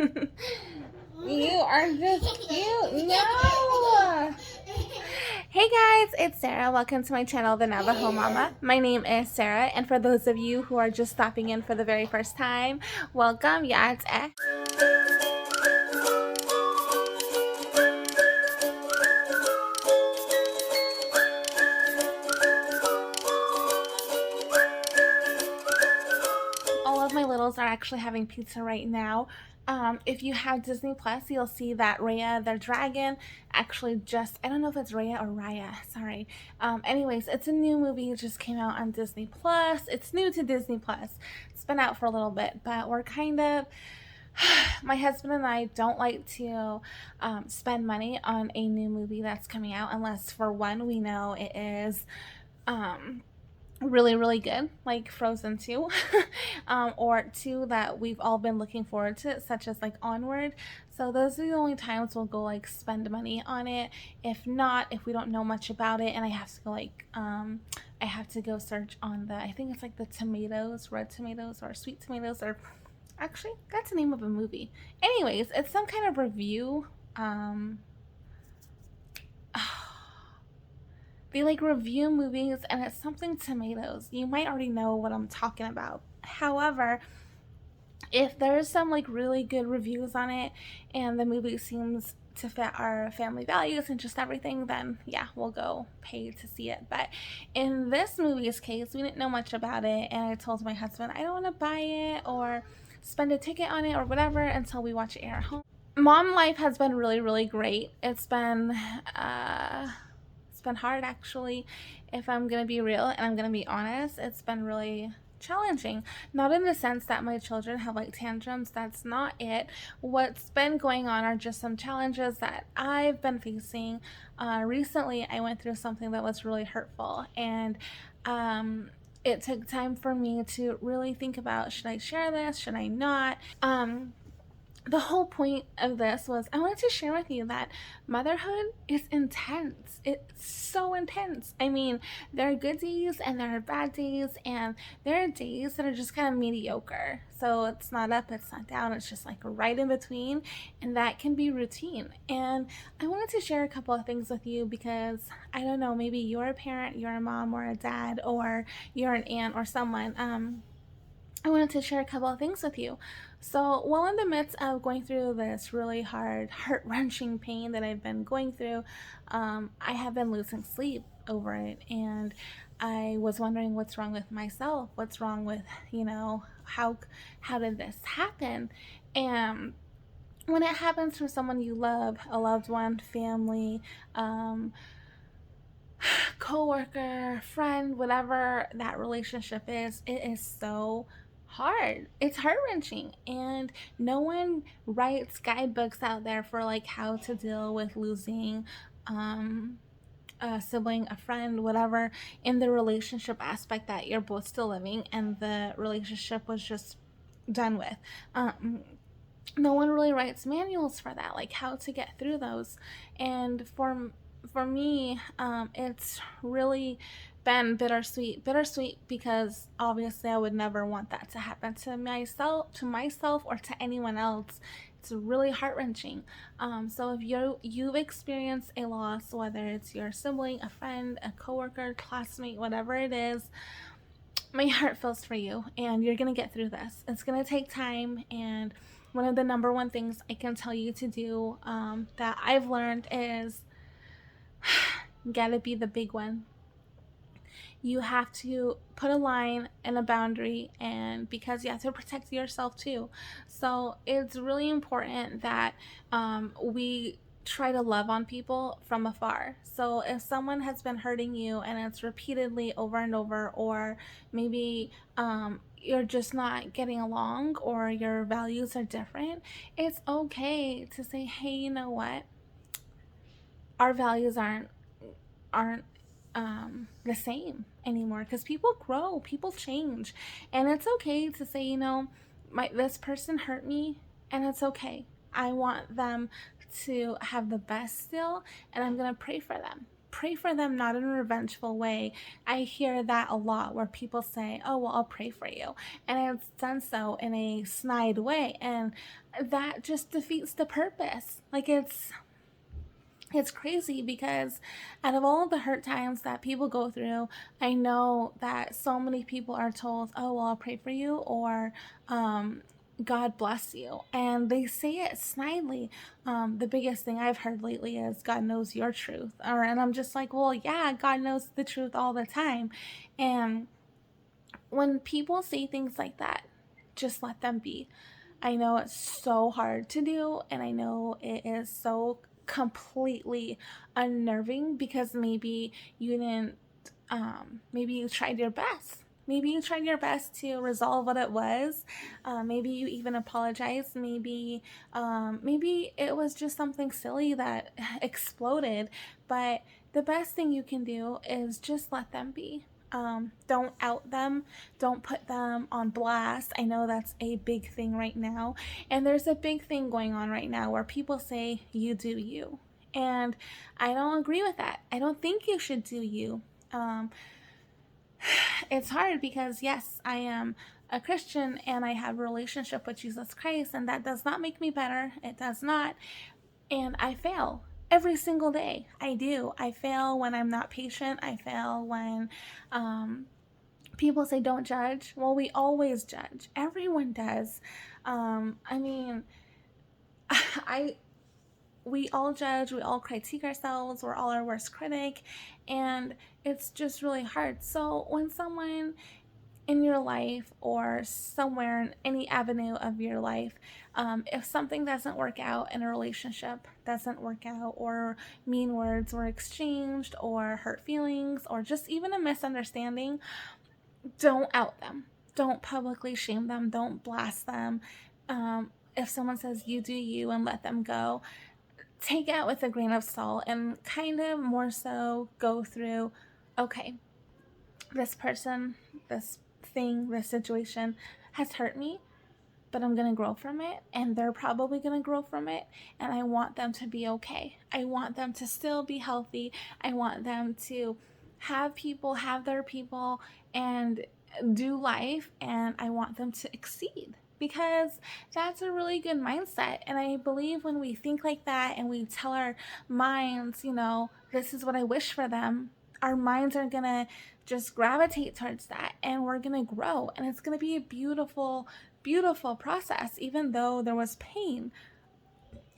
You are just cute. No. Hey guys, it's Sarah. Welcome to my channel, The Navajo Mama. My name is Sarah, and for those of you who are just stopping in for the very first time, welcome. Yeah, it's all of my littles are actually having pizza right now. If you have Disney Plus, you'll see that Raya, their dragon, actually I don't know if it's Raya or Raya, sorry. Anyways, it's a new movie. It just came out on Disney Plus. It's new to Disney Plus. It's been out for a little bit, but we're kind of, my husband and I don't like to spend money on a new movie that's coming out unless, for one, we know it is really really good, like Frozen 2. Or two that we've all been looking forward to, such as like Onward. So those are the only times we'll go like spend money on it. If not, if we don't know much about it and I have to go like I have to go search on the, I think it's like the tomatoes, red tomatoes or sweet tomatoes, or actually that's the name of a movie. Anyways, it's some kind of review. They like review movies and it's something tomatoes. You might already know what I'm talking about. However, if there's some like really good reviews on it and the movie seems to fit our family values and just everything, then yeah, we'll go pay to see it. But in this movie's case, we didn't know much about it, and I told my husband I don't want to buy it or spend a ticket on it or whatever until we watch it at home. Mom life has been really really great. It's been hard, actually, if I'm gonna be real and I'm gonna be honest. It's been really challenging. Not in the sense that my children have like tantrums, that's not it. What's been going on are just some challenges that I've been facing. Recently, I went through something that was really hurtful, and it took time for me to really think about, should I share this, should I not? The whole point of this was I wanted to share with you that motherhood is intense. It's so intense. I mean, there are good days and there are bad days, and there are days that are just kind of mediocre. So it's not up, it's not down, it's just like right in between, and that can be routine. And I wanted to share a couple of things with you because I don't know, maybe you're a parent, you're a mom or a dad, or you're an aunt or someone. I wanted to share a couple of things with you. So, while in the midst of going through this really hard, heart wrenching pain that I've been going through, I have been losing sleep over it. And I was wondering what's wrong with myself. What's wrong with, how did this happen? And when it happens from someone you love, a loved one, family, coworker, friend, whatever that relationship is, it is so hard. It's heart wrenching, and no one writes guidebooks out there for like how to deal with losing a sibling, a friend, whatever, in the relationship aspect that you're both still living and the relationship was just done with. No one really writes manuals for that, like how to get through those. And for me, it's really been bittersweet because obviously I would never want that to happen to myself or to anyone else. It's really heart-wrenching. So if you've experienced a loss, whether it's your sibling, a friend, a coworker, classmate, whatever it is, my heart feels for you, and you're gonna get through this. It's gonna take time, and one of the number one things I can tell you to do, that I've learned, is you gotta be the big one. You have to put a line and a boundary, and because you have to protect yourself too. So it's really important that we try to love on people from afar. So if someone has been hurting you and it's repeatedly over and over, or maybe you're just not getting along or your values are different, it's okay to say, hey, you know what, our values aren't the same anymore, because people grow, people change, and it's okay to say, this person hurt me, and it's okay. I want them to have the best still, and I'm gonna pray for them. pray for them, not in a revengeful way. I hear that a lot where people say, oh, well, I'll pray for you. And it's done so in a snide way. And that just defeats the purpose. Like, it's crazy because out of all of the hurt times that people go through, I know that so many people are told, oh, well, I'll pray for you, or God bless you. And they say it snidely. The biggest thing I've heard lately is God knows your truth. And I'm just like, well, yeah, God knows the truth all the time. And when people say things like that, just let them be. I know it's so hard to do, and I know it is so completely unnerving because maybe you didn't, maybe you tried your best. Maybe you tried your best to resolve what it was. Maybe you even apologized. Maybe it was just something silly that exploded. But the best thing you can do is just let them be. Don't out them. Don't put them on blast. I know that's a big thing right now. And there's a big thing going on right now where people say, you do you. And I don't agree with that. I don't think you should do you. Um, it's hard because, yes, I am a Christian and I have a relationship with Jesus Christ, and that does not make me better. It does not. And I fail every single day. I do. I fail when I'm not patient. I fail when people say don't judge. Well, we always judge. Everyone does. I mean, I we all judge, we all critique ourselves, we're all our worst critic, and it's just really hard. So when someone in your life or somewhere in any avenue of your life, if something doesn't work out in a relationship, doesn't work out, or mean words were exchanged, or hurt feelings, or just even a misunderstanding, don't out them. Don't publicly shame them. Don't blast them. If someone says you do you and let them go, take it with a grain of salt and kind of more so go through, okay, this person, this thing, this situation has hurt me, but I'm going to grow from it, and they're probably going to grow from it, and I want them to be okay. I want them to still be healthy. I want them to have their people, and do life, and I want them to exceed, because that's a really good mindset. And I believe when we think like that and we tell our minds, this is what I wish for them, our minds are going to just gravitate towards that, and we're going to grow, and it's going to be a beautiful, beautiful process, even though there was pain.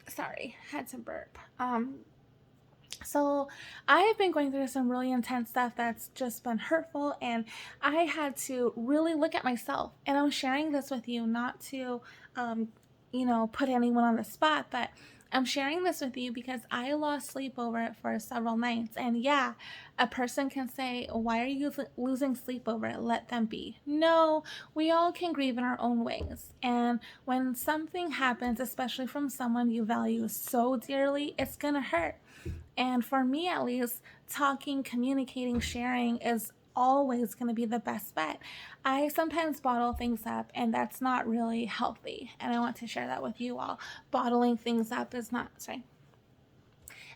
Sorry, had to burp. So I have been going through some really intense stuff that's just been hurtful, and I had to really look at myself. And I'm sharing this with you not to, put anyone on the spot, but I'm sharing this with you because I lost sleep over it for several nights. And yeah, a person can say, why are you losing sleep over it? Let them be. No, we all can grieve in our own ways. And when something happens, especially from someone you value so dearly, it's going to hurt. And for me, at least, talking, communicating, sharing is always going to be the best bet. I sometimes bottle things up, and that's not really healthy. And I want to share that with you all. Bottling things up is not, sorry.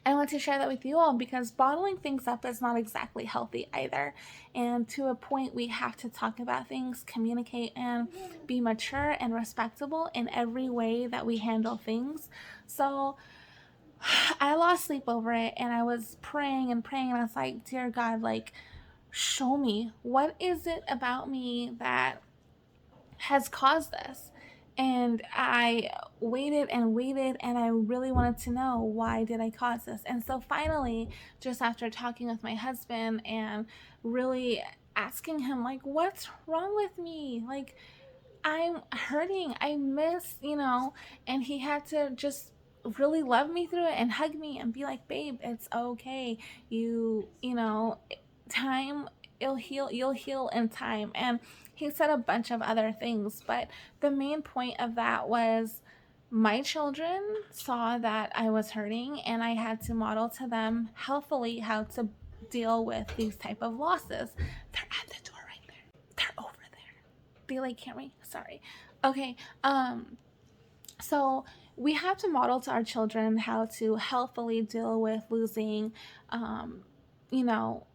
I want to share that with you all because bottling things up is not exactly healthy either. And to a point, we have to talk about things, communicate, and be mature and respectable in every way that we handle things. So I lost sleep over it, and I was praying and praying, and I was like, dear God, like, show me, what is it about me that has caused this? And I waited and waited, and I really wanted to know, why did I cause this? And so finally, just after talking with my husband and really asking him, like, what's wrong with me? Like, I'm hurting. I miss, and he had to just really love me through it and hug me and be like, babe, it's okay. Time, you'll heal in time. And he said a bunch of other things, but the main point of that was my children saw that I was hurting, and I had to model to them healthfully how to deal with these type of losses. They're at the door right there. They're over there. They like hear me? Sorry. Okay. So we have to model to our children how to healthfully deal with losing you know,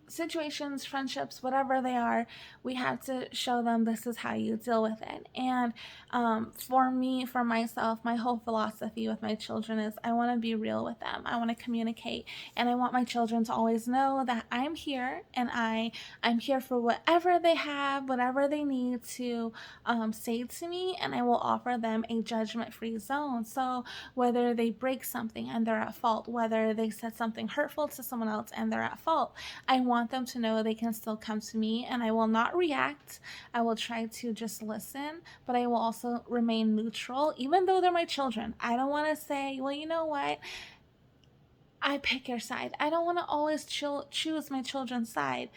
situations, friendships, whatever they are, we have to show them this is how you deal with it. And for me, for myself, my whole philosophy with my children is I want to be real with them. I want to communicate, and I want my children to always know that I'm here, and I'm here for whatever they have, whatever they need to say to me, and I will offer them a judgment-free zone. So whether they break something and they're at fault, whether they said something hurtful to someone else and they're at fault, I want them to know they can still come to me, and I will not react. I will try to just listen, but I will also remain neutral, even though they're my children. I don't want to say, well, you know what? I pick your side. I don't want to always choose my children's side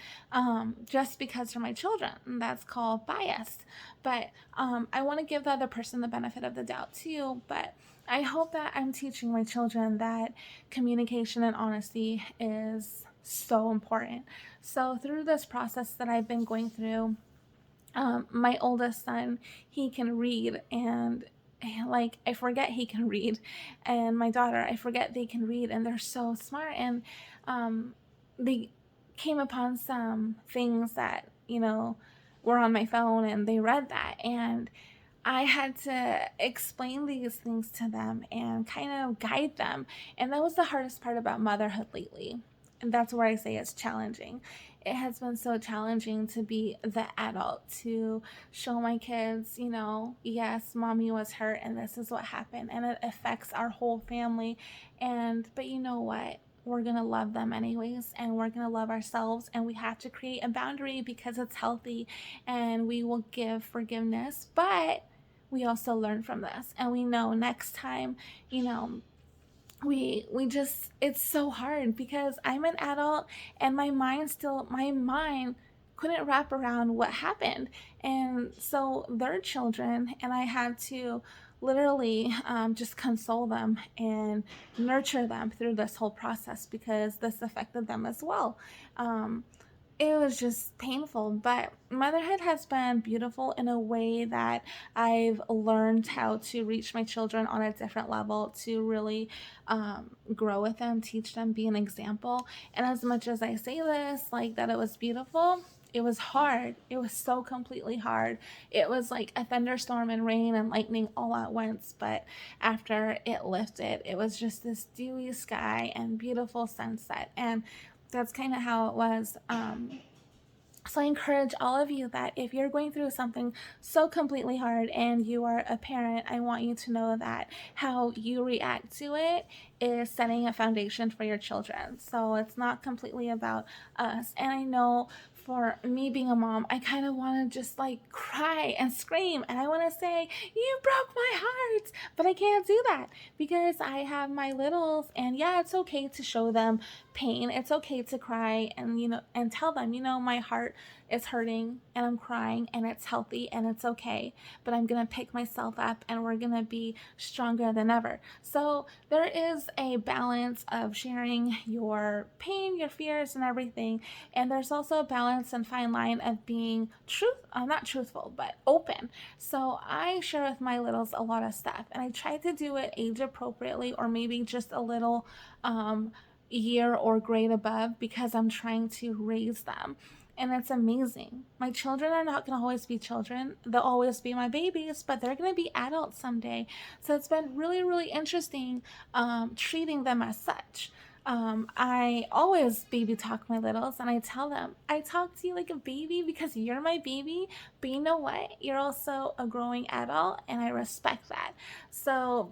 just because they're my children. That's called bias. But I want to give the other person the benefit of the doubt too. But I hope that I'm teaching my children that communication and honesty is so important. So, through this process that I've been going through, my oldest son, he can read, and like I forget he can read, and my daughter, I forget they can read, and they're so smart. And um, they came upon some things that were on my phone, and they read that, and I had to explain these things to them and kind of guide them. And that was the hardest part about motherhood lately. And that's where I say it's challenging. It has been so challenging to be the adult, to show my kids, yes, mommy was hurt and this is what happened, and it affects our whole family. But you know what? We're going to love them anyways, and we're going to love ourselves, and we have to create a boundary because it's healthy, and we will give forgiveness. But we also learn from this, and we know next time, you know we just, it's so hard because I'm an adult, and my mind couldn't wrap around what happened. And so they're children, and I had to literally just console them and nurture them through this whole process because this affected them as well. It was just painful, but motherhood has been beautiful in a way that I've learned how to reach my children on a different level, to really grow with them, teach them, be an example. And as much as I say this, like that it was beautiful, it was hard. It was so completely hard. It was like a thunderstorm and rain and lightning all at once. But after it lifted, it was just this dewy sky and beautiful sunset. And that's kind of how it was. So I encourage all of you that if you're going through something so completely hard and you are a parent, I want you to know that how you react to it is setting a foundation for your children. So it's not completely about us. And I know for me being a mom, I kind of want to just like cry and scream, and I want to say, you broke my heart, but I can't do that because I have my littles. And yeah, it's okay to show them pain. It's okay to cry, and and tell them, my heart is hurting and I'm crying, and it's healthy and it's okay, but I'm going to pick myself up and we're going to be stronger than ever. So there is a balance of sharing your pain, your fears, and everything. And there's also a balance and fine line of being not truthful, but open. So I share with my littles a lot of stuff, and I try to do it age appropriately, or maybe just a little year or grade above, because I'm trying to raise them. And it's amazing. My children are not going to always be children. They'll always be my babies, but they're going to be adults someday. So it's been really, really interesting treating them as such. I always baby talk my littles, and I tell them, I talk to you like a baby because you're my baby, but you know what? You're also a growing adult, and I respect that. So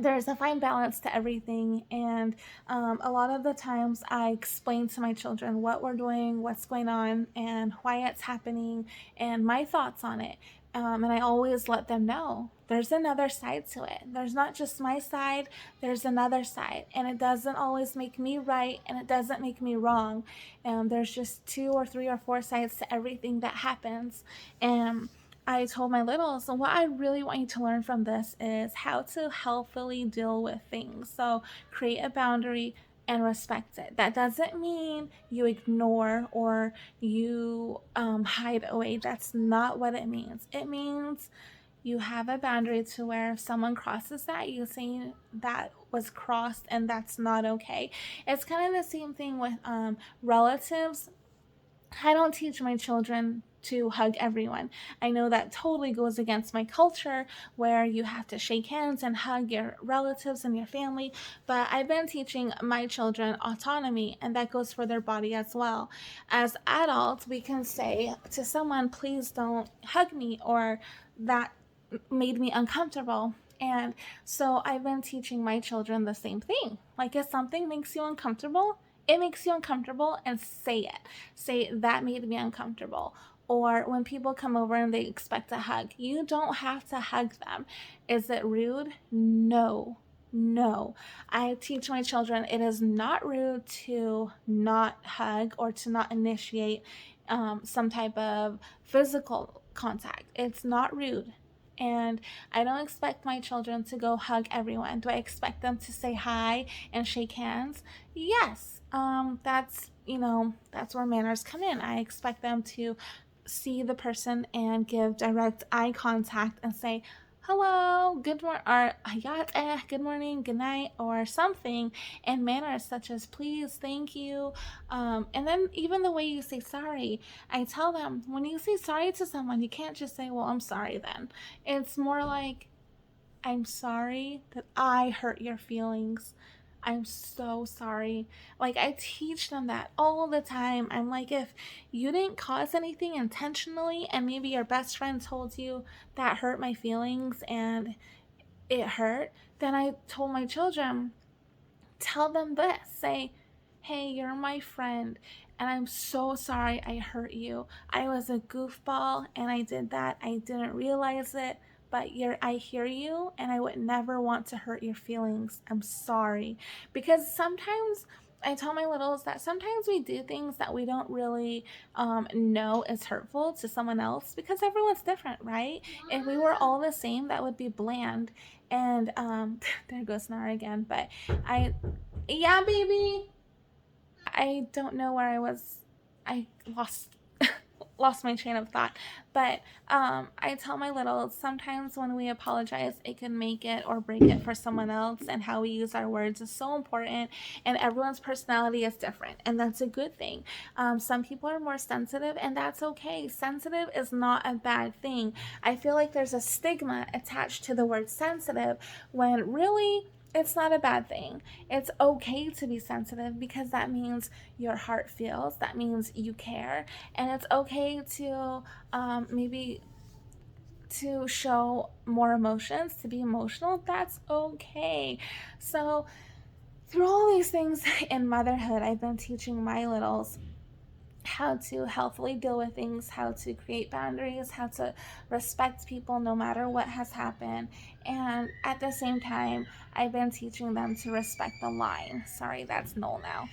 there's a fine balance to everything. And a lot of the times I explain to my children what we're doing, what's going on, and why it's happening, and my thoughts on it. And I always let them know there's another side to it. There's not just my side, there's another side. And it doesn't always make me right, and it doesn't make me wrong. There's just two or three or four sides to everything that happens. And I told my littles, so what I really want you to learn from this is how to healthily deal with things. So create a boundary and respect it. That doesn't mean you ignore or you hide away. That's not what it means. It means You have a boundary to where if someone crosses that, you say that was crossed and that's not okay. It's kind of the same thing with relatives. I don't teach my children to hug everyone. I know that totally goes against my culture where you have to shake hands and hug your relatives and your family, but I've been teaching my children autonomy, and that goes for their body as well. As adults, we can say to someone, please don't hug me, or that made me uncomfortable. And so I've been teaching my children the same thing. Like, if something makes you uncomfortable, it makes you uncomfortable, and say it. Say, that made me uncomfortable. Or when people come over and they expect a hug, you don't have to hug them. Is it rude? No. No. I teach my children it is not rude to not hug or to not initiate some type of physical contact. It's not rude. And I don't expect my children to go hug everyone. Do I expect them to say hi and shake hands? Yes. That's where manners come in. I expect them to see the person and give direct eye contact and say, hello, good morning, or good morning, good night, or something, and manners such as please, thank you. And then even the way you say sorry, I tell them when you say sorry to someone, you can't just say, well, I'm sorry then. It's more like, I'm sorry that I hurt your feelings. I'm so sorry. Like, I teach them that all the time. I'm like, if you didn't cause anything intentionally and maybe your best friend told you that hurt my feelings and it hurt, then I told my children, tell them this. Say, hey, you're my friend, and I'm so sorry I hurt you. I was a goofball and I did that. I didn't realize it, but I hear you, and I would never want to hurt your feelings. I'm sorry. Because sometimes I tell my littles that sometimes we do things that we don't really know is hurtful to someone else because everyone's different, right? If we were all the same, that would be bland. And there goes Nara again. But I, yeah, baby. I don't know where I was. I lost my train of thought. But I tell my little, sometimes when we apologize, it can make it or break it for someone else, and how we use our words is so important. And everyone's personality is different, and that's a good thing. Some people are more sensitive, and that's okay. Sensitive is not a bad thing. I feel like there's a stigma attached to the word sensitive when really it's not a bad thing. It's okay to be sensitive because that means your heart feels, that means you care, and it's okay to maybe to show more emotions, to be emotional. That's okay. So through all these things in motherhood, I've been teaching my littles how to healthily deal with things, how to create boundaries, how to respect people no matter what has happened. And at the same time, I've been teaching them to respect the line. Sorry, that's Noel now.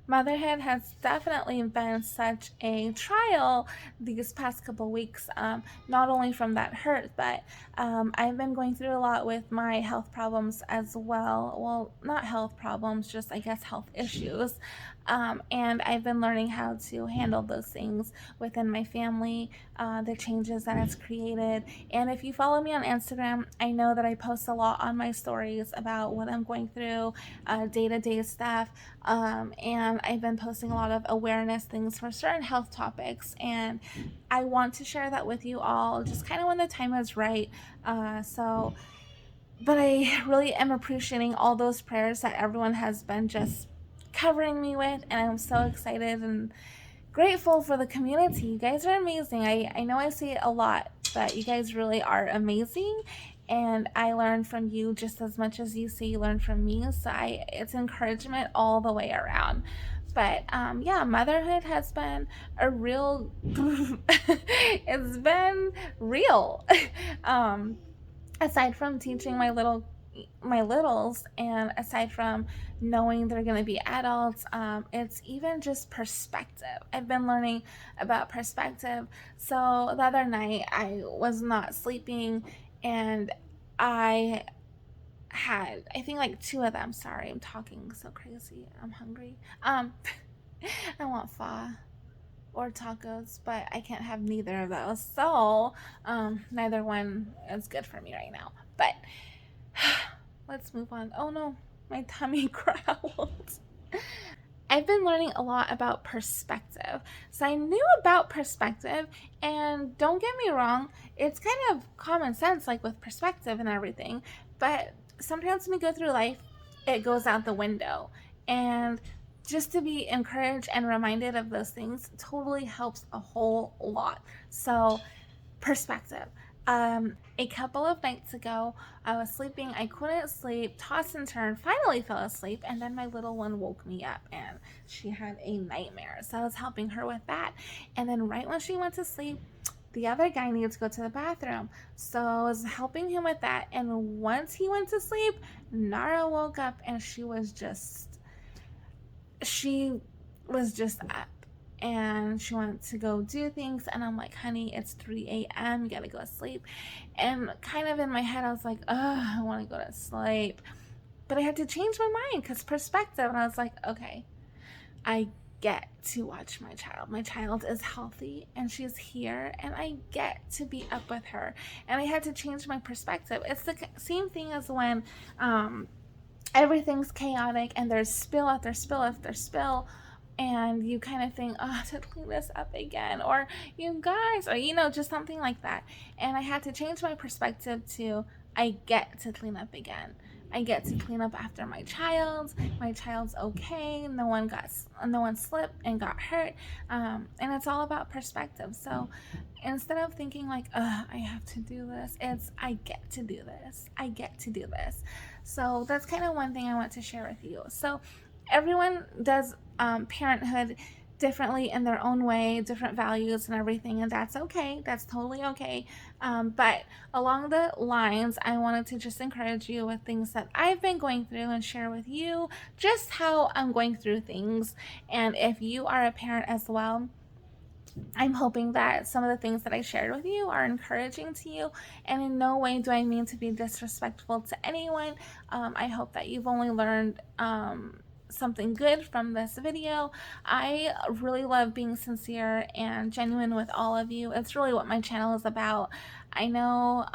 Motherhood has definitely been such a trial these past couple weeks, not only from that hurt, but I've been going through a lot with my health problems as well. Well, not health problems, just I guess health issues. And I've been learning how to handle those things within my family, the changes that it's created. And if you follow me on Instagram, I know that I post a lot on my stories about what I'm going through, day to day stuff. And I've been posting a lot of awareness things for certain health topics. And I want to share that with you all just kind of when the time is right. But I really am appreciating all those prayers that everyone has been just covering me with. And I'm so excited and grateful for the community. You guys are amazing. I know I say it a lot, but you guys really are amazing. And I learn from you just as much as you say you learn from me. So it's encouragement all the way around. But yeah, motherhood has been a real, it's been real. um, Aside from teaching my littles, and aside from knowing they're going to be adults, it's even just perspective. I've been learning about perspective. So the other night I was not sleeping, and I had, I think, like two of them. Sorry, I'm talking so crazy, I'm hungry. I want pho. or tacos, but I can't have neither of those. So, neither one is good for me right now. But let's move on. Oh no, my tummy growled. I've been learning a lot about perspective. So I knew about perspective, and don't get me wrong, it's kind of common sense, like with perspective and everything. But sometimes when we go through life, it goes out the window. And just to be encouraged and reminded of those things totally helps a whole lot. So, perspective. A couple of nights ago, I was sleeping. I couldn't sleep, tossed and turned, finally fell asleep, and then my little one woke me up and she had a nightmare. So I was helping her with that. And then, right when she went to sleep, the other guy needed to go to the bathroom. So I was helping him with that. And once he went to sleep, Nara woke up and she was just up and she wanted to go do things, and I'm like, honey, it's 3 a.m, you gotta go to sleep. And kind of in my head I was like, oh, I want to go to sleep, but I had to change my mind because perspective, and I was like, okay, I get to watch my child. My child is healthy and she's here, and I get to be up with her. And I had to change my perspective. It's the same thing as when everything's chaotic and there's spill after spill after spill, and you kind of think, oh, to clean this up again, or you guys, or just something like that. And I had to change my perspective to, I get to clean up again. I get to clean up after my child. My child's okay. No one slipped and got hurt. And it's all about perspective. So instead of thinking like, I have to do this, it's, I get to do this. I get to do this. So that's kind of one thing I want to share with you. So everyone does parenthood differently in their own way, different values and everything, and that's okay. That's totally okay. But along the lines, I wanted to just encourage you with things that I've been going through and share with you just how I'm going through things. And if you are a parent as well, I'm hoping that some of the things that I shared with you are encouraging to you, and in no way do I mean to be disrespectful to anyone. I hope that you've only learned something good from this video. I really love being sincere and genuine with all of you. It's really what my channel is about. I know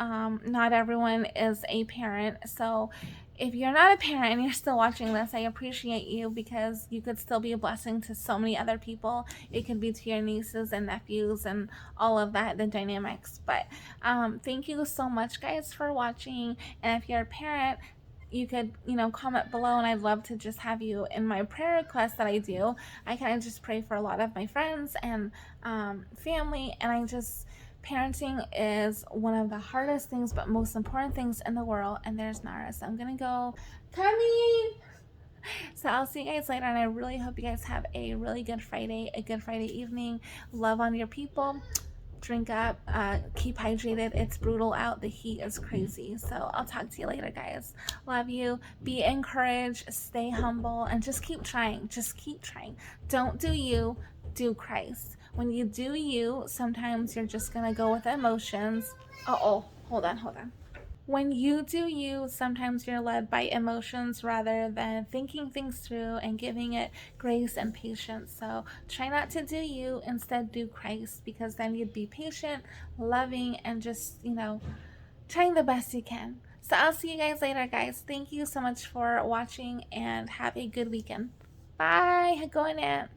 not everyone is a parent, so if you're not a parent and you're still watching this, I appreciate you, because you could still be a blessing to so many other people. It could be to your nieces and nephews and all of that, the dynamics. But thank you so much, guys, for watching. And if you're a parent, you could, comment below, and I'd love to just have you in my prayer requests that I do. I kind of just pray for a lot of my friends and family, and parenting is one of the hardest things but most important things in the world. And there's Nara, so I'm gonna go. Coming. So I'll see you guys later, and I really hope you guys have a really good Friday, a good Friday evening. Love on your people. Drink up, keep hydrated. It's brutal out. The heat is crazy. So I'll talk to you later, guys. Love you. Be encouraged. Stay humble, and just keep trying. Just keep trying. Don't do you, do Christ. When you do you, sometimes you're just gonna go with emotions. Oh, hold on. When you do you, sometimes you're led by emotions rather than thinking things through and giving it grace and patience. So try not to do you, instead do Christ, because then you'd be patient, loving, and just, trying the best you can. So I'll see you guys later, guys. Thank you so much for watching, and have a good weekend. Bye. Go in it.